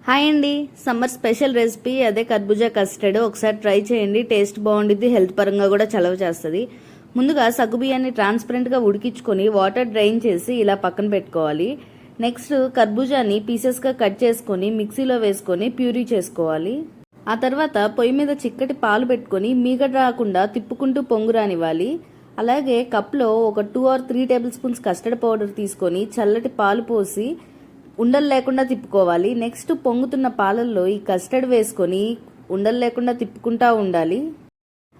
Hi అండి. Summer special recipe అదే కర్బూజా కస్టర్డ్. ఒకసారి ట్రై చేయండి, టేస్ట్ బాగుండిద్ది, హెల్త్ పరంగా కూడా చలవ చేస్తుంది. ముందుగా సగ్గుబియ్యాన్ని ట్రాన్స్పరెంట్గా ఉడికించుకొని వాటర్ డ్రైన్ చేసి ఇలా పక్కన పెట్టుకోవాలి. నెక్స్ట్ కర్బూజాని పీసెస్గా కట్ చేసుకొని మిక్సీలో వేసుకొని ప్యూరీ చేసుకోవాలి. ఆ తర్వాత పొయ్యి మీద చిక్కటి పాలు పెట్టుకొని మీగడ రాకుండా తిప్పుకుంటూ పొంగు రానివ్వాలి. అలాగే కప్లో ఒక 2 or 3 table spoons custard powder తీసుకొని చల్లటి పాలు పోసి ఉండలు లేకుండా తిప్పుకోవాలి. నెక్స్ట్ పొంగుతున్న పాలల్లో ఈ కస్టర్డ్ వేసుకొని ఉండలు లేకుండా తిప్పుకుంటా ఉండాలి.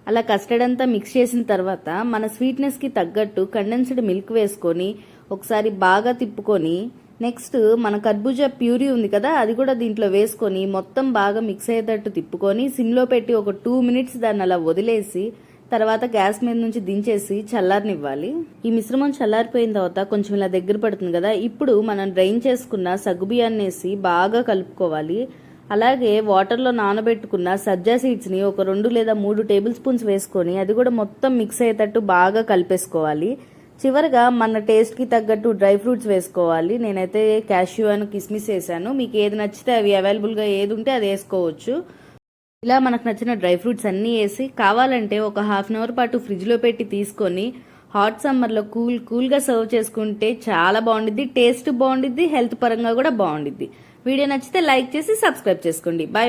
అలా కస్టర్డ్ అంతా మిక్స్ చేసిన తర్వాత మన స్వీట్నెస్కి తగ్గట్టు కండెన్స్డ్ మిల్క్ వేసుకొని ఒకసారి బాగా తిప్పుకొని నెక్స్ట్ మన కర్బూజా ప్యూరీ ఉంది కదా, అది కూడా దీంట్లో వేసుకొని మొత్తం బాగా మిక్స్ అయ్యేటట్టు తిప్పుకొని సిమ్లో పెట్టి ఒక 2 minutes దాన్ని అలా వదిలేసి తర్వాత గ్యాస్ మీద నుంచి దించేసి చల్లారనివ్వాలి. ఈ మిశ్రమం చల్లారిపోయిన తర్వాత కొంచెం ఇలా దగ్గర పడుతుంది కదా, ఇప్పుడు మనం డ్రైన్ చేసుకున్న సగ్గుబియ్యాన్ని వేసి బాగా కలుపుకోవాలి. అలాగే వాటర్లో నానబెట్టుకున్న సబ్జా సీడ్స్ని ఒక 2 లేదా 3 టేబుల్ స్పూన్స్ వేసుకొని అది కూడా మొత్తం మిక్స్ అయ్యేటట్టు బాగా కలిపేసుకోవాలి. చివరిగా మన టేస్ట్కి తగ్గట్టు డ్రై ఫ్రూట్స్ వేసుకోవాలి. నేనైతే క్యాష్యూ అని కిస్మిస్ వేసాను. మీకు ఏది నచ్చితే అవి అవైలబుల్గా ఏది ఉంటే అది వేసుకోవచ్చు. ఇలా మనకు నచ్చిన డ్రై ఫ్రూట్స్ అన్నీ వేసి కావాలంటే ఒక 1/2 hour పాటు ఫ్రిడ్జ్లో పెట్టి తీసుకొని హాట్ సమ్మర్లో కూల్గా సర్వ్ చేసుకుంటే చాలా బాగుండిద్ది, టేస్ట్ బాగుండిద్ది, హెల్త్ పరంగా కూడా బాగుండిద్ది. వీడియో నచ్చితే లైక్ చేసి సబ్స్క్రైబ్ చేసుకోండి. బాయ్.